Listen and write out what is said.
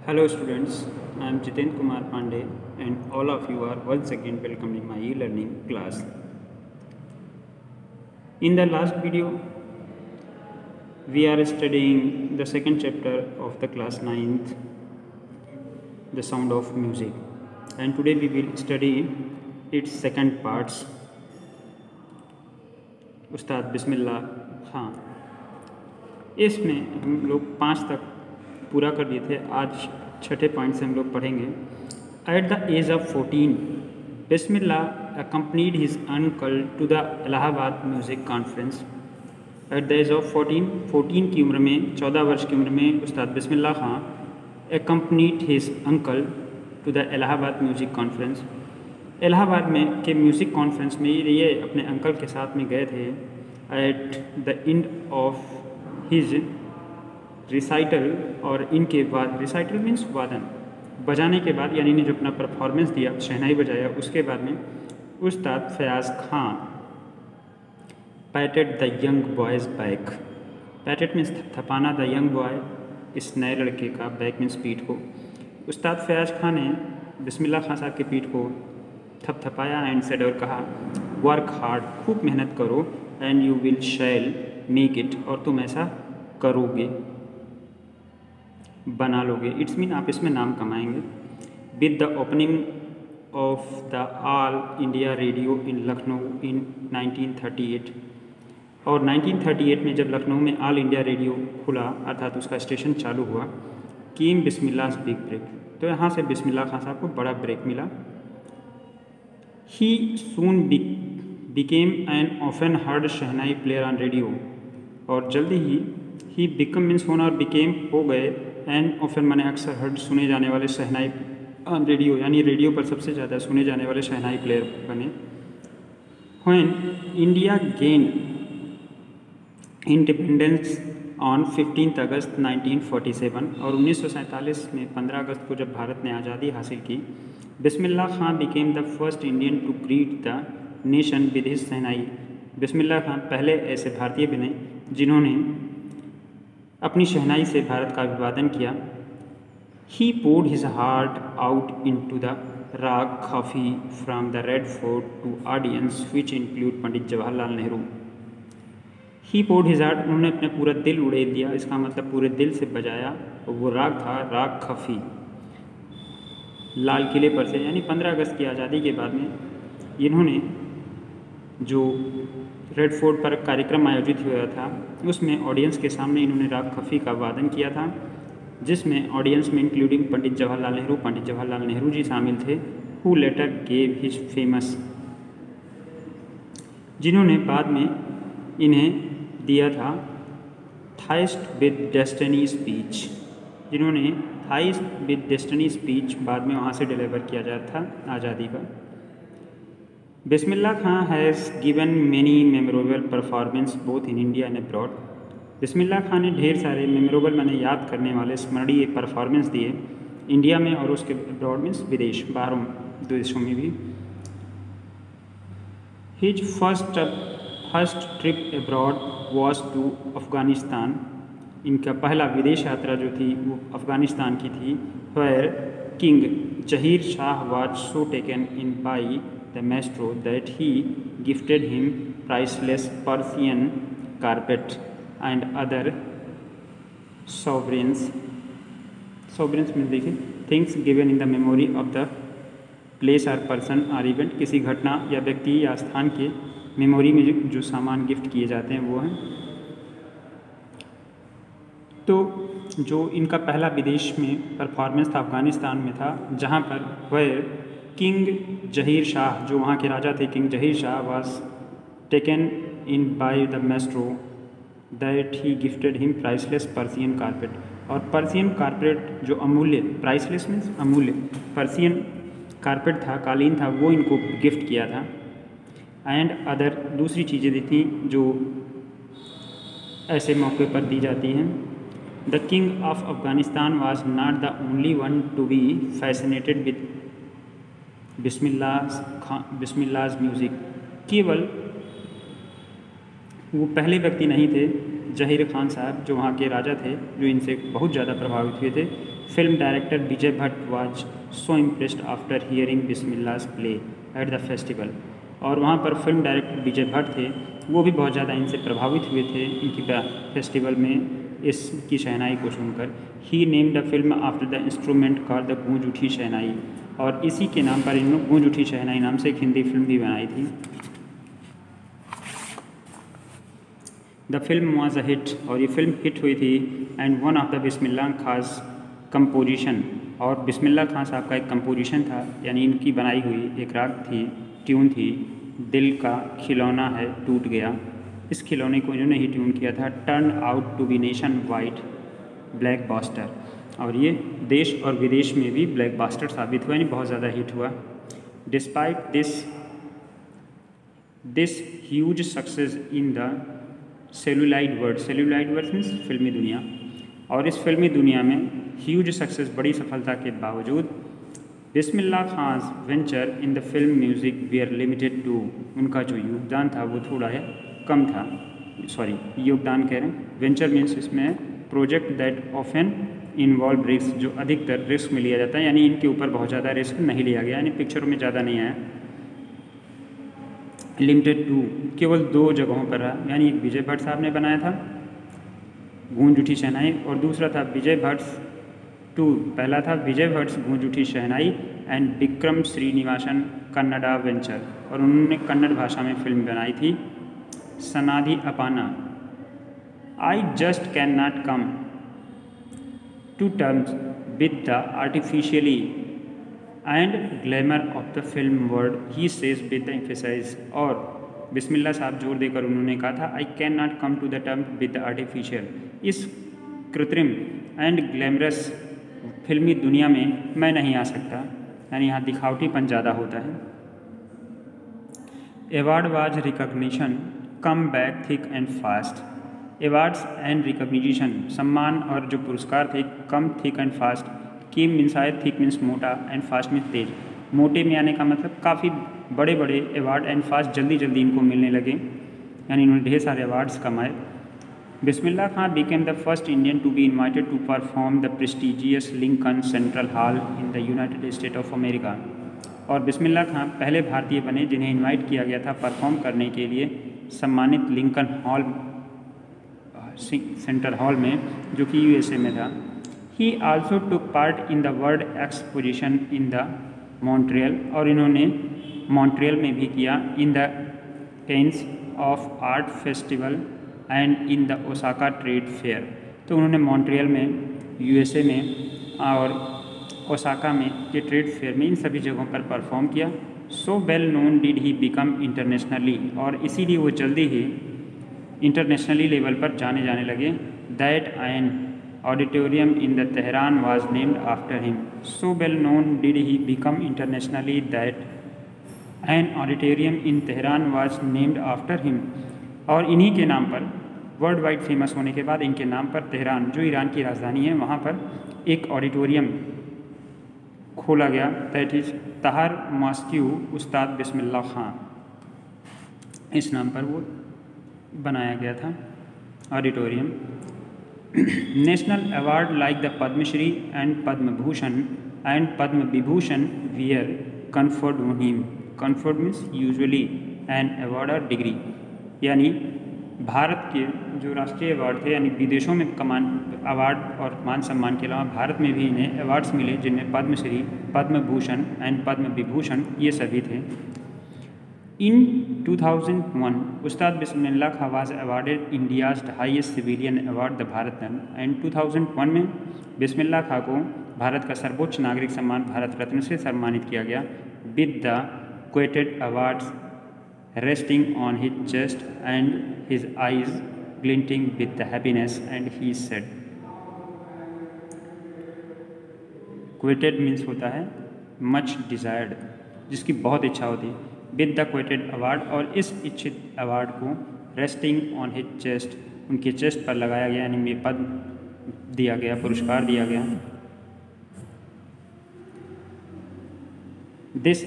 Hello students, I am Jiten Kumar Pandey and all of you are once again welcome in my e-learning class. In the last video, we are studying the second chapter of the class 9th, the sound of music, and today we will study its second parts. उस्ताद बिस्मिल्लाह खां, इसमें हम लोग 5 तक पूरा कर दिए थे। आज छठे पॉइंट से हम लोग पढ़ेंगे। At the age of 14, Bismillah accompanied his uncle to the Allahabad music conference. At the age of 14 की उम्र में, 14 वर्ष की उम्र में उस्ताद बिस्मिल्लाह खां accompanied his uncle to the Allahabad music conference. Allahabad में के म्यूज़िक कॉन्फ्रेंस में ये अपने अंकल के साथ में गए थे। At the end of his recital, और इनके बाद रिसाइटल मीन्स वादन, बजाने के बाद, यानी ने जो अपना परफॉर्मेंस दिया, शहनाई बजाया, उसके बाद में Ustad Fayaz Khan patted the young boys back. Patted means थपाना, द यंग बॉय इस नए लड़के का, बैक मीन्स पीठ को। उस्ताद फयाज़ खां ने बिस्मिल्लाह खां साहब की पीठ को थपथपाया एंड सेड, और कहा, वर्क हार्ड, खूब मेहनत करो, and you will shell make it, और तुम ऐसा करोगे, बना लोगे। इट्स मीन आप इसमें नाम कमाएंगे। With the opening of the All India Radio in Lucknow in 1938, और 1938 में जब लखनऊ में ऑल इंडिया रेडियो खुला, अर्थात उसका स्टेशन चालू हुआ, केम बिस्मिल्लाह's बिग ब्रेक, तो यहाँ से बिस्मिल्लाह खां साहब को बड़ा ब्रेक मिला। He soon became an often heard shehnai player on radio, और जल्दी ही बिकम मीन्स होना, और बिकेम हो गए, एंड ऑफन माने अक्सर, हर्ड सुने जाने वाले शहनाई ऑन रेडियो, यानी रेडियो पर सबसे ज़्यादा सुने जाने वाले शहनाई प्लेयर बने। When India gain independence on 15 अगस्त 1947, और 1947 में 15 अगस्त को जब भारत ने आज़ादी हासिल की, Bismillah Khan became the first Indian to greet the nation with his shehnai. Bismillah Khan पहले ऐसे भारतीय बने जिन्होंने अपनी शहनाई से भारत का अभिवादन किया। He poured his heart out into the raga Kafi from the Red Fort to audience which include Pandit Jawaharlal Nehru. He poured his heart, उन्होंने अपने पूरा दिल उड़ेल दिया, इसका मतलब पूरे दिल से बजाया, और वो राग था राग खफी। लाल किले पर से, यानी 15 अगस्त की आज़ादी के बाद में इन्होंने जो रेड फोर्ट पर कार्यक्रम आयोजित हुआ था, उसमें ऑडियंस के सामने इन्होंने राग खफी का वादन किया था, जिसमें ऑडियंस में इंक्लूडिंग पंडित जवाहरलाल नेहरू जी शामिल थे, who letter gave his famous, जिन्होंने बाद में इन्हें दिया था थाइस्ट विद डेस्टिनी स्पीच, जिन्होंने थाइस्ट विद डेस्टिनी स्पीच बाद में वहाँ से डिलीवर किया जाता था आज़ादी का। Bismillah Khan has given many memorable performance both in India and abroad. Bismillah Khan ने ढेर सारे मेमोरेबल, माने याद करने वाले, स्मरणीय परफॉर्मेंस दिए इंडिया में और उसके अब्रॉड मीन्स विदेश, बाहरों देशों में भी। His first trip abroad was to Afghanistan, इनका पहला विदेश यात्रा जो थी वो अफ़गानिस्तान की थी। Where king Zahir Shah was so taken in by the maestro that he gifted him priceless Persian carpet and other sovereigns में देखिए, things given in the memory of the place or person or event, किसी घटना या व्यक्ति या स्थान के memory में जो सामान गिफ्ट किए जाते हैं वो हैं। तो जो इनका पहला विदेश में परफॉर्मेंस था अफ़गानिस्तान में था, जहाँ पर वह किंग जहीर शाह, जो वहाँ के राजा थे, king Zahir Shah was taken in by the maestro that he gifted him priceless Persian carpet, और पर्सियन कारपेट जो अमूल्य, प्राइसलेस मीन्स अमूल्य, पर्सियन कारपेट था, कालीन था, वो इनको गिफ्ट किया था। एंड अदर दूसरी चीज़ें दी थी जो ऐसे मौके पर दी जाती हैं। The king of Afghanistan was not the only one to be fascinated with Bismillah's music. केवल वो पहले व्यक्ति नहीं थे, जहीर खान साहब जो वहाँ के राजा थे, जो इनसे बहुत ज़्यादा प्रभावित हुए थे, film director Vijay Bhatt was so impressed after hearing Bismillah's play at the festival. और वहाँ पर फिल्म डायरेक्टर विजय भट्ट थे, वो भी बहुत ज़्यादा इनसे प्रभावित हुए थे इनकी फेस्टिवल में इसकी शहनाई को सुनकर। He name the film after the instrument called the Goonj Uthi शहनाई, और इसी के नाम पर इन्होंने गूंज उठी शहनाई नाम से एक हिंदी फिल्म भी बनाई थी। The film was a hit, और ये फिल्म हिट हुई थी। एंड वन ऑफ द बिस्मिल्लाह खास कंपोजिशन, और बिस्मिल्लाह खां साहब का एक कंपोजिशन था, यानी इनकी बनाई हुई एक राग थी, ट्यून थी, दिल का खिलौना है टूट गया। इस खिलौने को इन्होंने ही ट्यून किया था। Turn out to be nationwide blockbuster, और ये देश और विदेश में भी ब्लैकबस्टर साबित हुआ, यानी बहुत ज़्यादा हिट हुआ। Despite this huge success in the celluloid world, celluloid world means फिल्मी दुनिया, और इस फिल्मी दुनिया में ह्यूज सक्सेस, बड़ी सफलता के बावजूद Bismillah Khan's venture in the film music were limited to, उनका जो योगदान था वो थोड़ा है कम था। सॉरी, योगदान कह रहे हैं, वेंचर मीन्स इसमें project that often involve risk, जो अधिकतर रिस्क में लिया जाता है, यानी इनके ऊपर बहुत ज़्यादा रिस्क नहीं लिया गया, यानी पिक्चरों में ज़्यादा नहीं आया। लिमिटेड टू, केवल 2 जगहों पर रहा, यानी एक विजय भट्ट साहब ने बनाया था गूंज उठी शहनाई, और दूसरा था विजय भट्ट 2। पहला था विजय भट्ट गूंज उठी शहनाई एंड विक्रम श्रीनिवासन कन्नड़ा वेंचर, और उन्होंने कन्नड़ भाषा में फिल्म बनाई थी Sanadhi Appanna. I just can not come to terms with the artificially and glamour of the film world, he says with the emphasize. और बिस्मिल्लाह साहब जोर देकर उन्होंने कहा था, I can not come to the term with the artificial, इस कृत्रिम and glamorous फिल्मी दुनिया में मैं नहीं आ सकता, यानी यहाँ दिखावटीपन ज़्यादा होता है। Award was recognition come back thick and fast, awards and recognition, सम्मान और जो पुरस्कार थे, कम थिक एंड फास्ट, की मीन्स आए, थिक मीन्स मोटा एंड फास्ट मीन्स तेज। मोटे में आने का मतलब काफ़ी बड़े बड़े अवार्ड एंड फास्ट जल्दी जल्दी इनको मिलने लगे, यानी इन्होंने ढेर सारे अवार्ड्स कमाए। बिस्मिल्लाह खां became the first Indian to be invited to perform the prestigious Lincoln Central Hall in the United States of America, और बिस्मिल्लाह खां पहले भारतीय बने जिन्हें इनवाइट किया गया था परफॉर्म करने के लिए सम्मानित लिंकन हॉल सेंट्रल हॉल में, जो कि USA में था। ही also took part in the world exposition in the Montreal, और इन्होंने मॉन्ट्रियल में भी किया, in the cans of art festival and in the Osaka trade fair. तो उन्होंने मॉन्ट्रियल में, USA में, और ओसाका में ये ट्रेड फेयर में, इन सभी जगहों पर परफॉर्म किया। So well known did he become internationally, और इसीलिए वो जल्दी ही इंटरनेशनली लेवल पर जाने लगे। That an auditorium in the Tehran was named after him, so well known did he become internationally that an auditorium in Tehran was named after him, और इन्हीं के नाम पर, वर्ल्ड वाइड फेमस होने के बाद इनके नाम पर तेहरान, जो ईरान की राजधानी है, वहाँ पर एक ऑडिटोरियम खोला गया, दैट इज तहार मॉस्क्यू उस्ताद बिस्मिल्लाह खां, इस नाम पर वो बनाया गया था auditorium. National award like the Padma Shri and Padma Bhushan and Padma Vibhushan were conferred on him, conferred means usually an award और डिग्री, यानी भारत के जो राष्ट्रीय अवार्ड थे, यानी विदेशों में अवार्ड और मान सम्मान के अलावा भारत में भी इन्हें अवार्ड्स मिले, जिनमें पद्मश्री, पद्म भूषण एंड पद्म विभूषण ये सभी थे। In 2001, Ustad Bismillah Khan was awarded India's highest civilian award the Bharat Ratna, and 2001 में बिस्मिल्लाह खां को भारत का सर्वोच्च नागरिक सम्मान भारत रत्न से सम्मानित किया गया, with the coveted awards resting on his chest and his eyes glinting with the happiness and he said. Coveted means होता है मच डिज़ायर्ड, जिसकी बहुत इच्छा होती है, विद द क्वेटेड अवार्ड, और इस इच्छित अवार्ड को रेस्टिंग ऑन हिज चेस्ट, उनके चेस्ट पर लगाया गया, यानी में पद दिया गया, पुरस्कार दिया गया। दिस